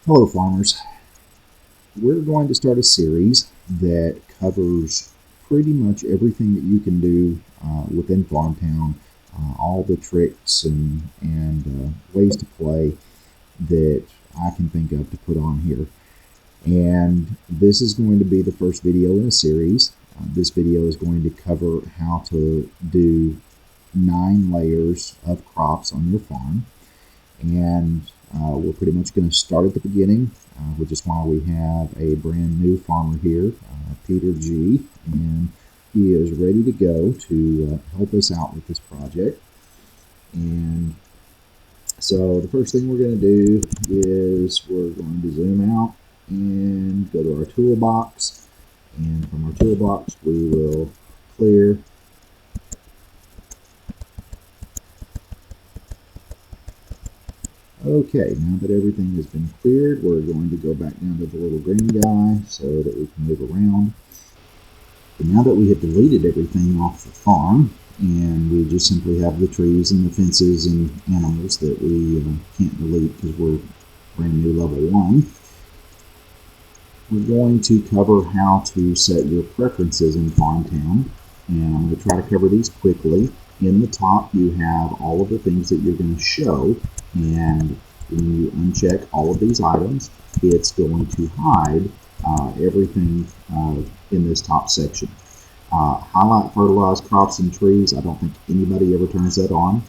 Hello farmers, we're going to start a series that covers pretty much everything that you can do within FarmTown, all the tricks and ways to play that I can think of to put on here. And this is going to be the first video in a series. This video is going to cover how to do 9 layers of crops on your farm. And we're pretty much going to start at the beginning, which is why we have a brand new farmer here, Peter G, and he is ready to go to help us out with this project. And so the first thing we're going to do is we're going to zoom out and go to our toolbox, and from our toolbox we will clear. Okay, now that everything has been cleared, we're going to go back down to the little green guy so that we can move around. And now that we have deleted everything off the farm, and we just simply have the trees and the fences and animals that we can't delete because we're brand new level 1, we're going to cover how to set your preferences in FarmTown. And I'm going to try to cover these quickly. In the top, you have all of the things that you're going to show. And when you uncheck all of these items, it's going to hide everything in this top section. Highlight fertilized crops and trees. I don't think anybody ever turns that on.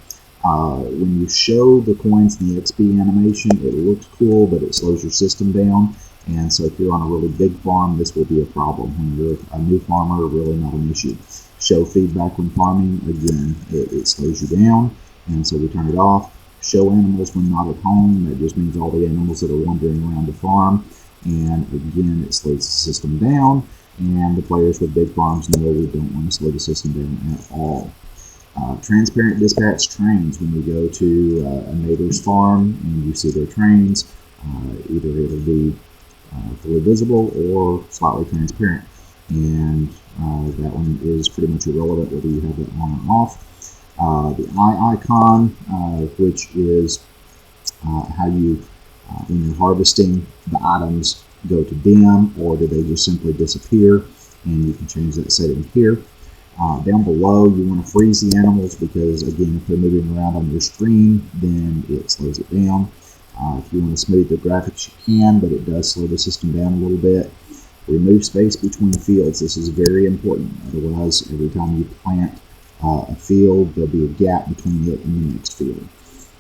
When you show the coins in the XP animation, it looks cool, but it slows your system down. And so if you're on a really big farm, this will be a problem. When you're a new farmer, really not an issue. Show feedback when farming, again, it slows you down, and so we turn it off. Show animals when not at home, that just means all the animals that are wandering around the farm, and again, it slows the system down, and the players with big farms know we don't want to slow the system down at all. Transparent dispatch trains. When you go to a neighbor's farm and you see their trains, either it'll be fully visible or slightly transparent, and that one is pretty much irrelevant whether you have it on or off. The eye icon, which is how you, when you're harvesting, the items go to dim or do they just simply disappear, and you can change that setting here. Down below, you want to freeze the animals because, again, if they're moving around on your screen, then it slows it down. If you want to smooth the graphics, you can, but it does slow the system down a little bit. Remove space between fields. This is very important. Otherwise, every time you plant a field, there'll be a gap between it and the next field.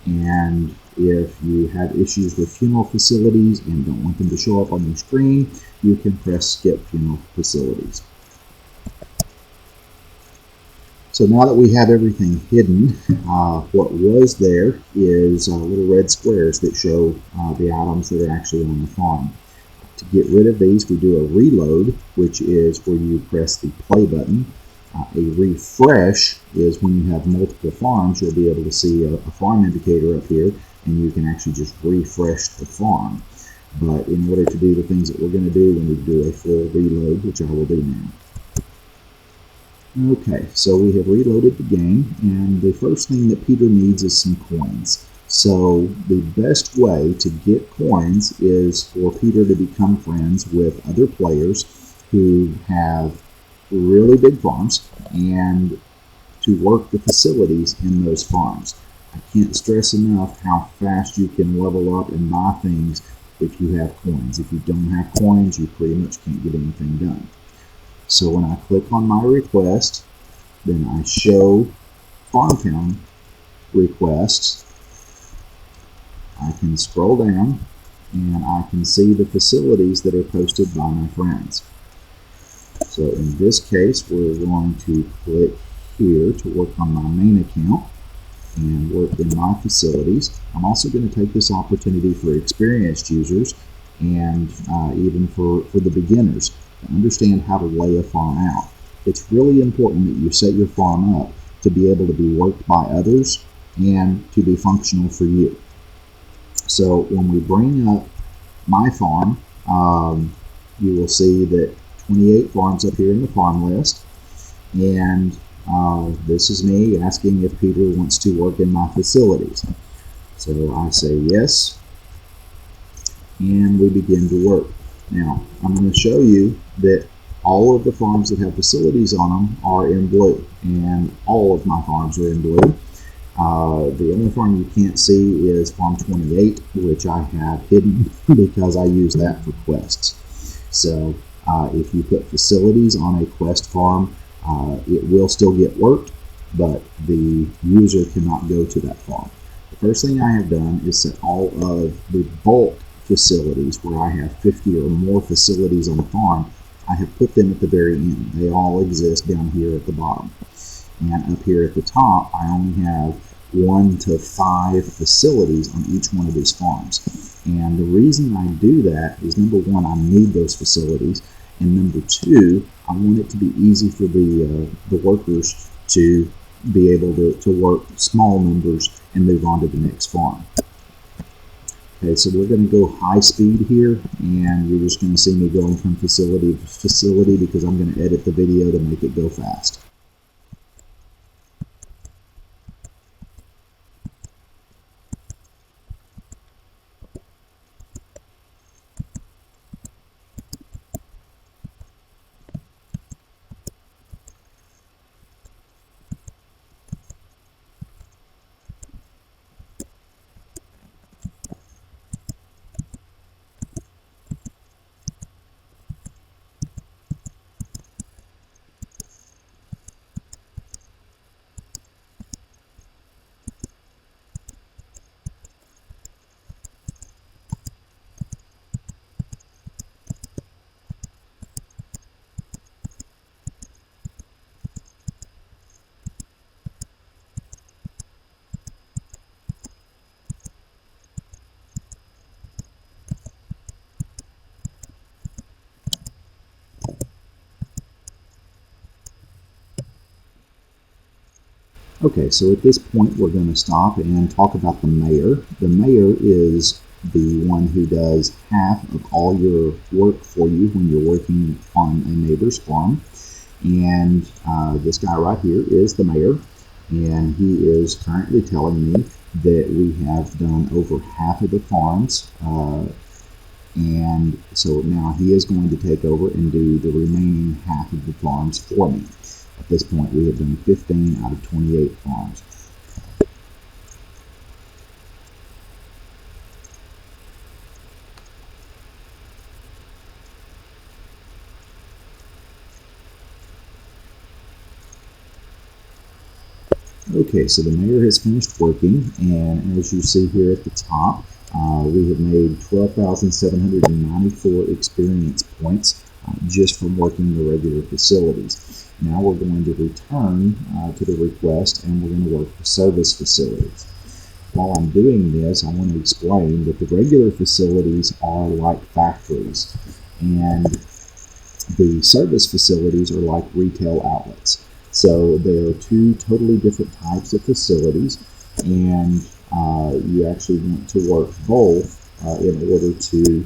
And if you have issues with funeral facilities and don't want them to show up on your screen, you can press skip funeral facilities. So now that we have everything hidden, what was there is little red squares that show the items that are actually on the farm. To get rid of these, we do a reload, which is where you press the play button. A refresh is when you have multiple farms, you'll be able to see a farm indicator up here, and you can actually just refresh the farm. But in order to do the things that we're going to do, we need to do a full reload, which I will do now. Okay, so we have reloaded the game, and the first thing that Peter needs is some coins. So the best way to get coins is for Peter to become friends with other players who have really big farms and to work the facilities in those farms. I can't stress enough how fast you can level up and buy things if you have coins. If you don't have coins, you pretty much can't get anything done. So when I click on my request, then I show FarmTown requests. I can scroll down and I can see the facilities that are posted by my friends. So in this case, we're going to click here to work on my main account and work in my facilities. I'm also going to take this opportunity for experienced users and even for the beginners to understand how to lay a farm out. It's really important that you set your farm up to be able to be worked by others and to be functional for you. So when we bring up my farm, you will see that 28 farms up here in the farm list, and this is me asking if Peter wants to work in my facilities. So I say yes, and we begin to work. Now, I'm going to show you that all of the farms that have facilities on them are in blue, and all of my farms are in blue. The only farm you can't see is Farm 28, which I have hidden because I use that for quests. So if you put facilities on a quest farm, it will still get worked, but the user cannot go to that farm. The first thing I have done is set all of the bulk facilities, where I have 50 or more facilities on the farm. I have put them at the very end. They all exist down here at the bottom. And up here at the top, I only have 1 to 5 facilities on each one of these farms. And the reason I do that is, number one, I need those facilities, and number two, I want it to be easy for the workers to be able to work small numbers and move on to the next farm. Okay, so we're going to go high speed here, and you're just going to see me going from facility to facility because I'm going to edit the video to make it go fast. Okay, so at this point we're going to stop and talk about the mayor. The mayor is the one who does half of all your work for you when you're working on a neighbor's farm. And this guy right here is the mayor, and he is currently telling me that we have done over half of the farms. And so now he is going to take over and do the remaining half of the farms for me. At this point, we have done 15 out of 28 farms. Okay, so the mayor has finished working, and as you see here at the top, we have made 12,794 experience points just from working the regular facilities. Now we're going to return to the request, and we're going to work the service facilities. While I'm doing this, I want to explain that the regular facilities are like factories, and the service facilities are like retail outlets. So there are two totally different types of facilities, and you actually want to work both in order to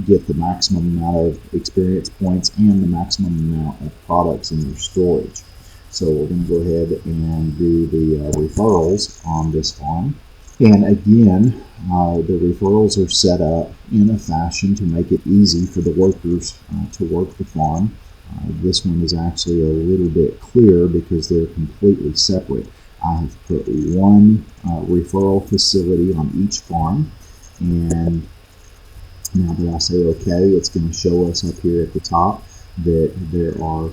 get the maximum amount of experience points and the maximum amount of products in your storage. So we're going to go ahead and do the referrals on this farm. And again, the referrals are set up in a fashion to make it easy for the workers to work the farm. This one is actually a little bit clearer because they're completely separate. I have put one referral facility on each farm, and now that I say OK, it's going to show us up here at the top that there are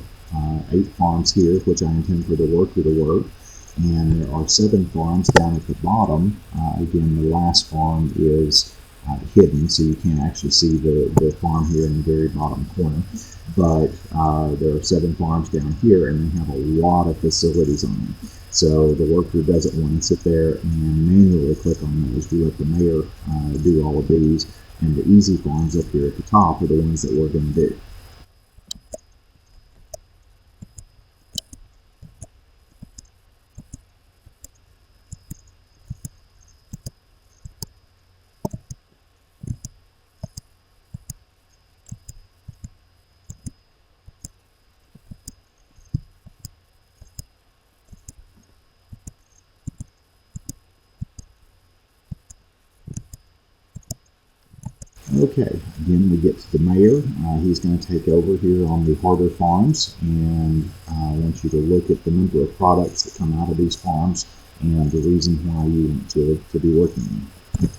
8 farms here, which I intend for the worker to work, and there are 7 farms down at the bottom. Again, the last farm is hidden, so you can't actually see the farm here in the very bottom corner. But there are 7 farms down here, and they have a lot of facilities on them. So the worker doesn't want to sit there and manually click on those. We let the mayor do all of these, and the easy farms up here at the top are the ones that we're going to do. Okay, again we get to the mayor. He's going to take over here on the harder farms, and I want you to look at the number of products that come out of these farms and the reason why you want to be working there.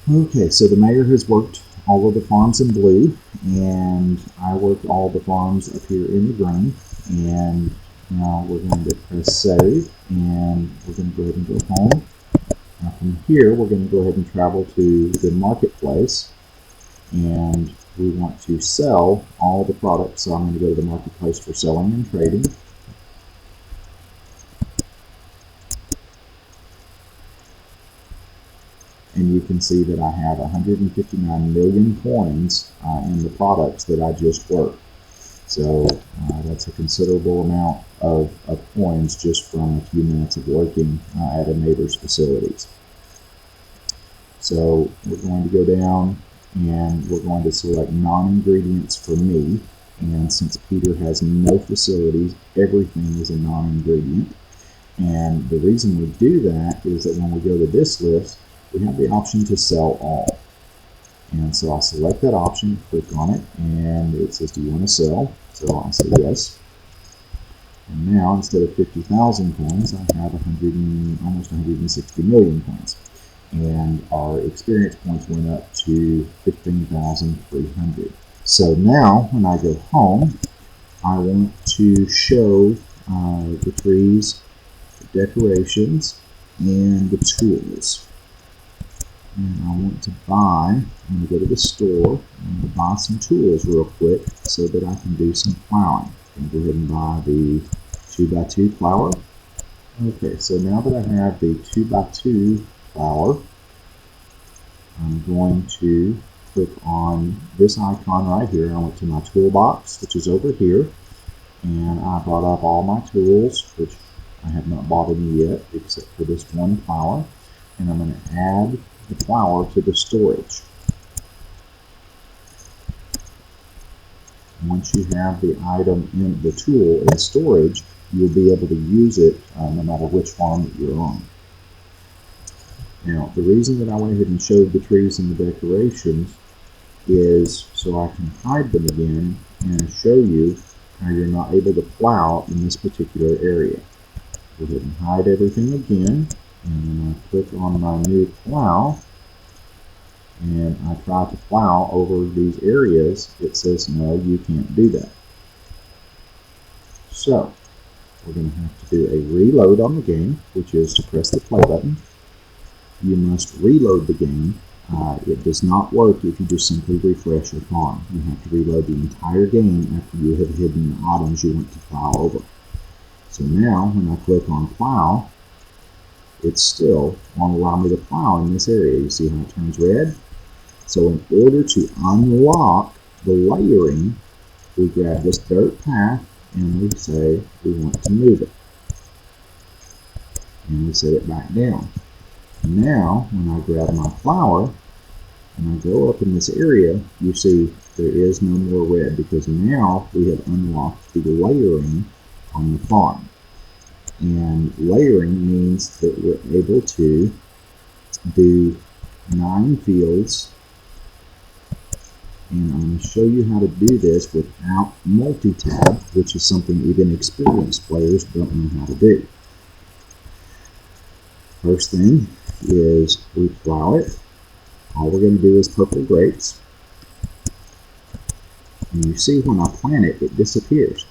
Okay, so the mayor has worked all of the farms in blue, and I worked all the farms up here in the green, and now we're going to press save, and we're going to go ahead and go home. Now from here, we're going to go ahead and travel to the marketplace, and we want to sell all the products, so I'm going to go to the marketplace for selling and trading. And you can see that I have 159 million coins in the products that I just worked. So that's a considerable amount of coins just from a few minutes of working at a neighbor's facilities. So we're going to go down and we're going to select non-ingredients for me. And since Peter has no facilities, everything is a non-ingredient. And the reason we do that is that when we go to this list, we have the option to sell all. And so I'll select that option, click on it, and it says, do you want to sell? So I say yes. And now, instead of 50,000 coins, I have almost 160 million coins. And our experience points went up to 15,300. So now, when I go home, I want to show the trees, the decorations, and the tools. And I want to buy, I'm going to go to the store, I'm going to buy some tools real quick so that I can do some plowing. I'm going to go ahead and buy the 2x2 plower. Okay, so now that I have the 2x2 plower, I'm going to click on this icon right here. I went to my toolbox, which is over here, and I brought up all my tools, which I have not bought any yet, except for this one plower, and I'm going to add the plower to the storage. Once you have the item in the tool in storage, you'll be able to use it no matter which farm that you're on. Now, the reason that I went ahead and showed the trees and the decorations is so I can hide them again and show you how you're not able to plow in this particular area. Go ahead and hide everything again. And then I click on my new plow and I try to plow over these areas. It says, no, you can't do that. So we're going to have to do a reload on the game, which is to press the play button. You must reload the game. It does not work if you just simply refresh your farm. You have to reload the entire game after you have hidden the items you want to plow over. So now when I click on plow, it still won't allow me to plow in this area. You see how it turns red? So in order to unlock the layering, we grab this dirt path and we say we want to move it. And we set it back down. Now, when I grab my plower and I go up in this area, you see there is no more red because now we have unlocked the layering on the farm. And layering means that we're able to do 9 fields. And I'm going to show you how to do this without multi-tab, which is something even experienced players don't know how to do. First thing is we plow it. All we're going to do is purple grapes. And you see when I plant it, it disappears.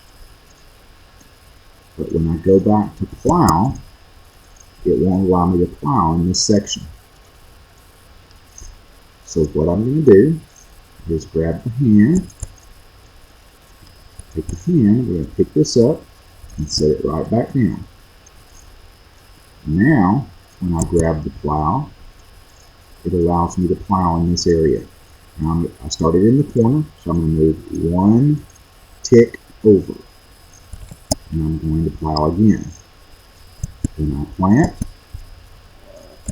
But when I go back to plow, it won't allow me to plow in this section. So what I'm going to do is grab the hand, take the hand, we're going to pick this up and set it right back down. Now, when I grab the plow, it allows me to plow in this area. Now I started in the corner, so I'm going to move 1 tick over. And I'm going to plow again. Then I plant,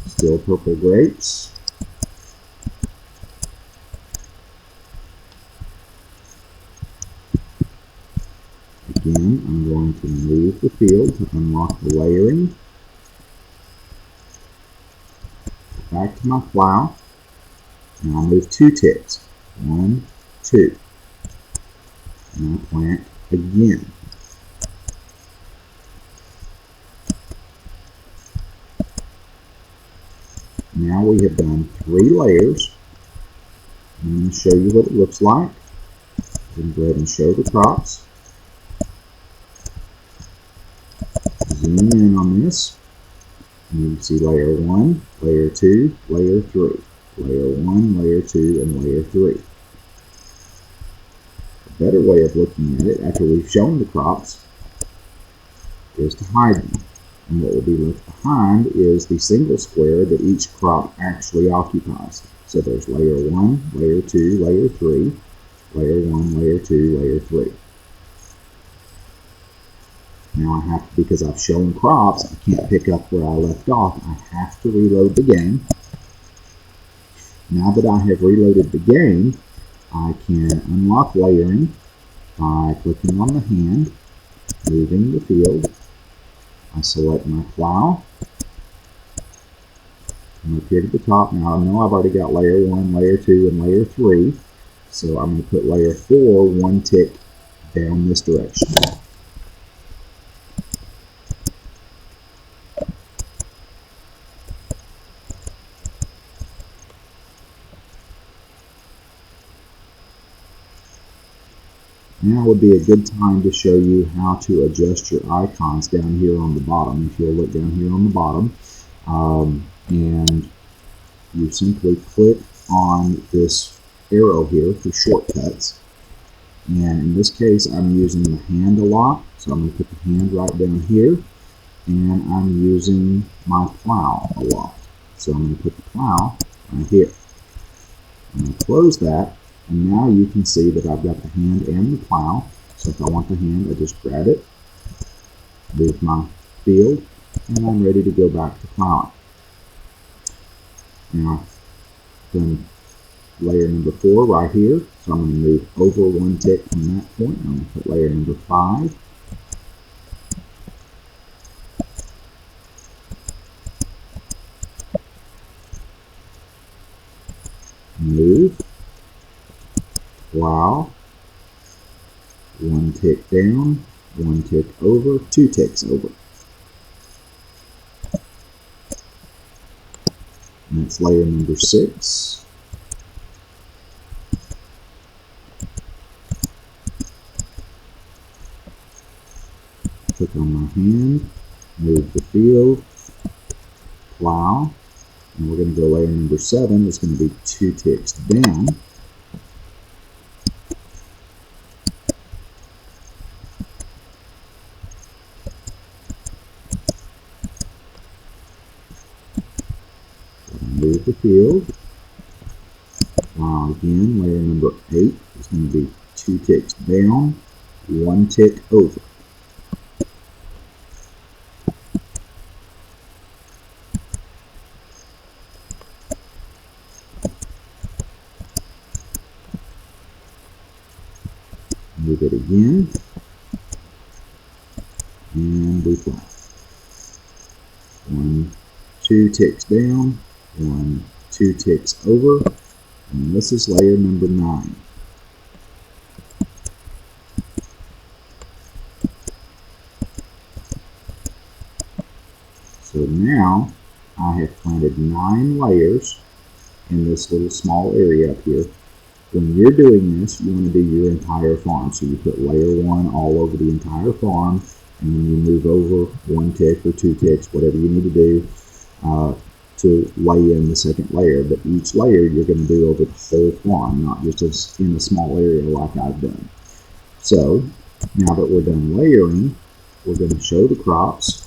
still purple grapes. Again, I'm going can leave the field to unlock the layering. Back to my plow. Now I move 2 ticks. 1, 2. And I plant again. Now we have done 3 layers. I'm going to show you what it looks like. I'm going to go ahead and show the crops. Zoom in on this. And you can see layer 1, layer 2, layer 3. Layer 1, layer 2, and layer 3. A better way of looking at it after we've shown the crops is to hide them. And what will be left behind is the single square that each crop actually occupies. So there's layer 1, layer 2, layer 3, layer 1, layer 2, layer 3. Now I have, because I've shown crops, I can't pick up where I left off. I have to reload the game. Now that I have reloaded the game, I can unlock layering by clicking on the hand, moving the field. I select my plow. I'm up here at the top. Now I know I've already got layer 1, layer 2, and layer 3. So I'm going to put layer 4 1 tick down this direction. Now would be a good time to show you how to adjust your icons down here on the bottom. If you'll look down here on the bottom, and you simply click on this arrow here for shortcuts. And in this case, I'm using the hand a lot, so I'm going to put the hand right down here, and I'm using my plow a lot. So I'm going to put the plow right here. I'm going to close that. And now you can see that I've got the hand and the plow. So if I want the hand, I just grab it, move my field, and I'm ready to go back to plowing. Now I've done layer number 4 right here. So I'm going to move over 1 tick from that point. I'm going to put layer number 5. Move. Plow, 1 tick down, 1 tick over, 2 ticks over. And that's layer number 6. Click on my hand, move the field, plow, and we're going to go layer number 7. It's going to be 2 ticks down. Move the field. Again, layer number 8 is going to be 2 ticks down, 1 tick over. Move it again, and we plow. 1, 2 ticks down, 1, 2 ticks over, and this is layer number 9. So now I have planted 9 layers in this little small area up here. When you're doing this, you want to do your entire farm. So you put layer 1 all over the entire farm, and then you move over 1 tick or 2 ticks, whatever you need to do, to lay in the second layer. But each layer you're going to do over the whole farm, not just in a small area like I've done. So now that we're done layering, we're going to show the crops.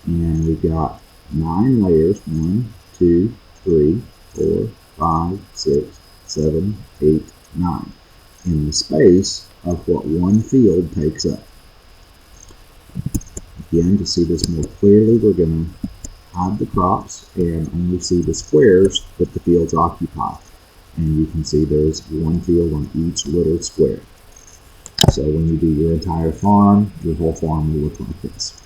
And we've got 9 layers, 1, 2, 3, 4, 5, 6, 7, 8, 9, in the space of what one field takes up. Again, to see this more clearly, we're going to hide the crops and only see the squares that the fields occupy. And you can see there's one field on each little square. So when you do your entire farm, your whole farm will look like this.